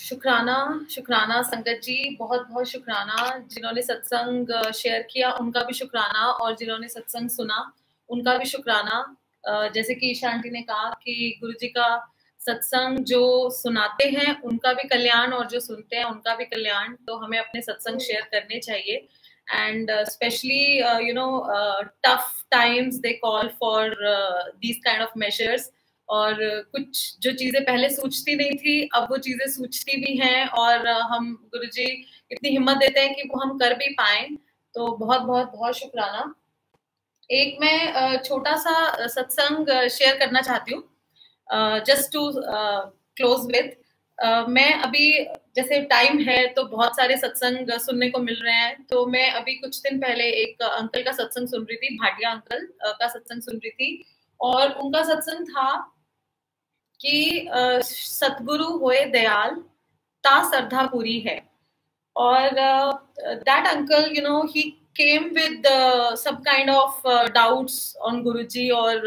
शुक्राना शुक्राना संगत जी, बहुत बहुत शुक्राना। जिन्होंने सत्संग शेयर किया उनका भी शुक्राना, और जिन्होंने सत्संग सुना उनका भी शुक्राना। जैसे कि ईशा आंटी ने कहा कि गुरु जी का सत्संग जो सुनाते हैं उनका भी कल्याण और जो सुनते हैं उनका भी कल्याण, तो हमें अपने सत्संग शेयर करने चाहिए। And specially tough times they call for these kind of measures. और कुछ जो चीजें पहले सूझती नहीं थी अब वो चीजें सूझती भी हैं, और हम गुरुजी इतनी हिम्मत देते हैं कि वो हम कर भी पाए। तो बहुत बहुत बहुत शुक्राना। एक मैं छोटा सा सत्संग शेयर करना चाहती हूँ, जस्ट टू क्लोज विथ। मैं अभी, जैसे टाइम है तो बहुत सारे सत्संग सुनने को मिल रहे हैं, तो मैं अभी कुछ दिन पहले एक अंकल का सत्संग सुन रही थी, भाटिया अंकल का सत्संग सुन रही थी। और उनका सत्संग था कि सतगुरु होए दयाल ता श्रद्धा पूरी है। और that uncle he came with some kind of doubts on गुरुजी, और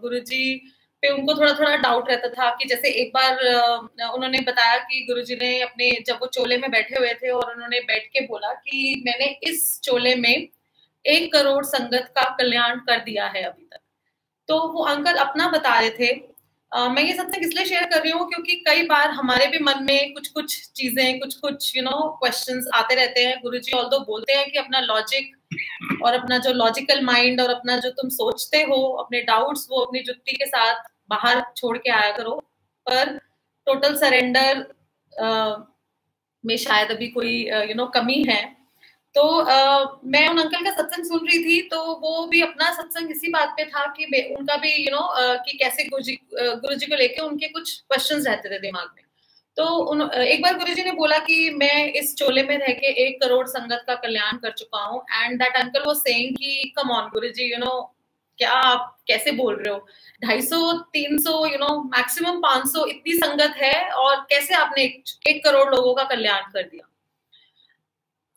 गुरुजी पे उनको थोड़ा थोड़ा डाउट रहता था कि जैसे एक बार उन्होंने बताया कि गुरुजी ने अपने, जब वो चोले में बैठे हुए थे और उन्होंने बैठ के बोला कि मैंने इस चोले में 1 करोड़ संगत का कल्याण कर दिया है अभी तक। तो वो अंकल अपना बता रहे थे। मैं ये सत्संग इसलिए शेयर कर रही हूँ क्योंकि कई बार हमारे भी मन में कुछ कुछ चीजें, कुछ कुछ क्वेश्चंस आते रहते हैं। गुरुजी ऑल्दो बोलते हैं कि अपना लॉजिक और अपना जो लॉजिकल माइंड और अपना जो तुम सोचते हो, अपने डाउट्स, वो अपनी जुत्ती के साथ बाहर छोड़ के आया करो। पर टोटल सरेंडर में शायद अभी कोई कमी है। तो मैं उन अंकल का सत्संग सुन रही थी, तो वो भी अपना सत्संग इसी बात पे था कि उनका भी कि कैसे गुरुजी को लेके उनके कुछ क्वेश्चंस रहते थे दिमाग में। तो एक बार गुरुजी ने बोला कि मैं इस चोले में रह के 1 करोड़ संगत का कल्याण कर चुका हूँ। And that uncle was saying कि कम ऑन गुरुजी, क्या आप कैसे बोल रहे हो, 250 300 मैक्सिमम 500 इतनी संगत है, और कैसे आपने 1 करोड़ लोगों का कल्याण कर दिया।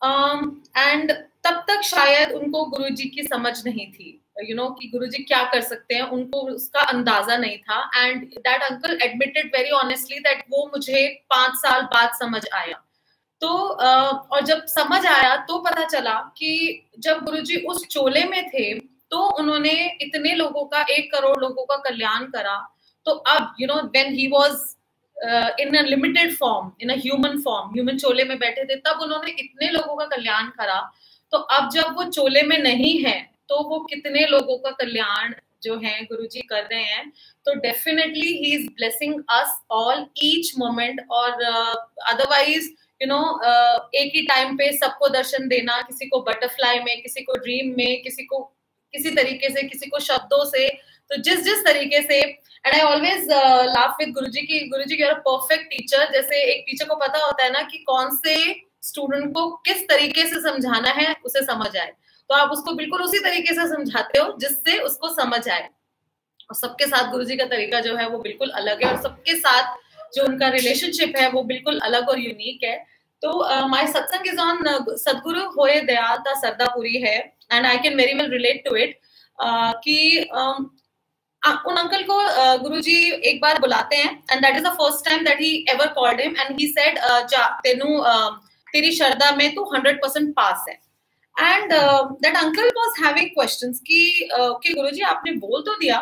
एंड तब तक शायद उनको गुरुजी की समझ नहीं थी, कि गुरुजी क्या कर सकते हैं, उनको उसका अंदाजा नहीं था। And that uncle admitted very honestly that वो मुझे 5 साल बाद समझ आया। तो और जब समझ आया तो पता चला कि जब गुरुजी उस चोले में थे तो उन्होंने इतने लोगों का, 1 करोड़ लोगों का कल्याण करा। तो अब when he was in a limited form, in a human form, human चोले में बैठे थे, तब उन्होंने इतने लोगों का कल्याण करा। तो अब जब वो चोले में नहीं है तो वो कितने लोगों का कल्याण जो है गुरुजी कर रहे हैं। तो definitely he is blessing us all each moment. और अदरवाइज एक ही टाइम पे सबको दर्शन देना, किसी को बटरफ्लाई में, किसी को ड्रीम में, किसी को किसी तरीके से, किसी को शब्दों से, तो जिस जिस तरीके से। And I always laugh with Guruji की Guruji you are perfect teacher. जैसे एक टीचर को पता होता है ना कि कौन से स्टूडेंट को किस तरीके से समझाना है उसे समझ आए, तो आप उसको बिल्कुल उसी तरीके से समझाते हो जिससे उसको समझ आए। और सबके साथ गुरुजी का तरीका जो है वो बिल्कुल अलग है, और सबके साथ जो उनका रिलेशनशिप है वो बिल्कुल अलग और यूनिक है। तो माय सत्संग इज ऑन सदगुरु होए दयाल ता सरदा पूरी है। And I can very well relate to it कि उन अंकल को गुरुजी एक बार बुलाते हैं, and that is the first time that he ever called him, and he said जा तेनू तेरी श्रद्धा में तू 100% पास है। And that uncle was having questions कि गुरुजी आपने बोल तो दिया,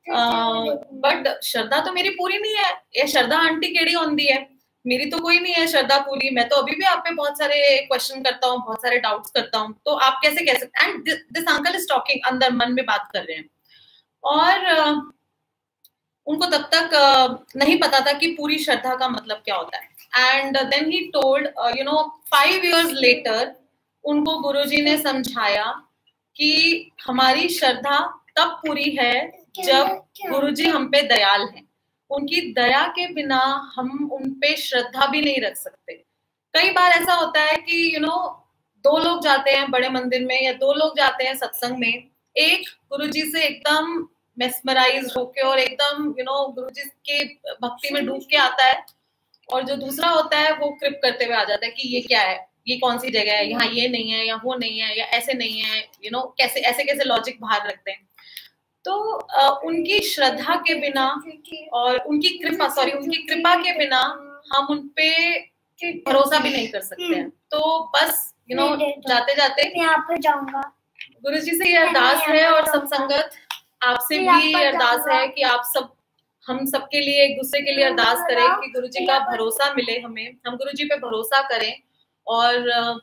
बट श्रद्धा तो मेरी पूरी नहीं है, ये श्रद्धा आंटी केड़ी होंदी है, मेरी तो कोई नहीं है श्रद्धा पूरी, मैं तो अभी भी आप पे बहुत सारे क्वेश्चन करता हूँ, बहुत सारे डाउट्स करता हूँ, तो आप कैसे कह सकते। And this uncle is talking, अंदर मन में बात कर रहे हैं। और उनको तब तक नहीं पता था कि पूरी श्रद्धा का मतलब क्या होता है। And then he told 5 years later उनको गुरुजी ने समझाया कि हमारी श्रद्धा तब पूरी है जब गुरुजी हम पे दयाल हैं। उनकी दया के बिना हम उन पे श्रद्धा भी नहीं रख सकते। कई बार ऐसा होता है कि 2 लोग जाते हैं बड़े मंदिर में, या 2 लोग जाते हैं सत्संग में, एक गुरुजी से एकदम मेस्मराइज होके और एकदम गुरुजी के भक्ति में डूब के आता है, और जो दूसरा होता है वो क्रिप करते हुए आ जाता है कि ये क्या है, ये कौन सी जगह है, यहाँ ये नहीं है, या वो नहीं है, या ऐसे नहीं है, कैसे ऐसे कैसे लॉजिक बाहर रखते हैं। तो उनकी श्रद्धा के बिना और उनकी कृपा के बिना हम उनपे भरोसा भी नहीं कर सकते हैं। तो बस जाते जाते यहाँ पे जाऊंगा। गुरु जी से ये अरदास है और सब संगत आपसे भी अरदास है कि आप सब हम सबके लिए एक दूसरे के लिए अरदास करें कि गुरु जी का भरोसा मिले हमें, हम गुरु जी पे भरोसा करें और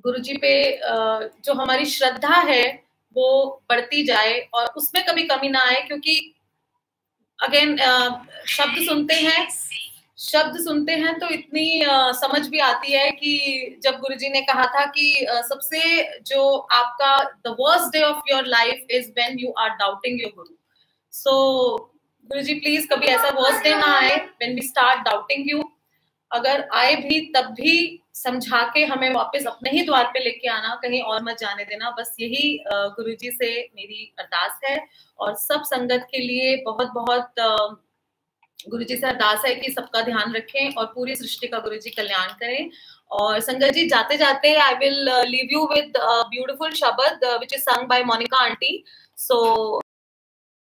गुरु जी पे जो हमारी श्रद्धा है वो बढ़ती जाए और उसमें कभी कमी ना आए। क्योंकि अगेन शब्द सुनते हैं तो इतनी समझ भी आती है कि जब गुरुजी ने कहा था कि सबसे जो आपका the worst day of your life is when you are doubting your guru. So Guruji please कभी ऐसा वर्स्ट डे ना आए when we start doubting you. अगर आए भी तब भी समझा के हमें वापस अपने ही द्वार पे लेके आना, कहीं और मत जाने देना। बस यही गुरुजी से मेरी अरदास है और सब संगत के लिए बहुत बहुत गुरुजी से अरदास है कि सबका ध्यान रखें और पूरी सृष्टि का गुरुजी कल्याण करें। और संगत जी जाते जाते I will leave you with beautiful शब्द which is sung by Monika aunty. So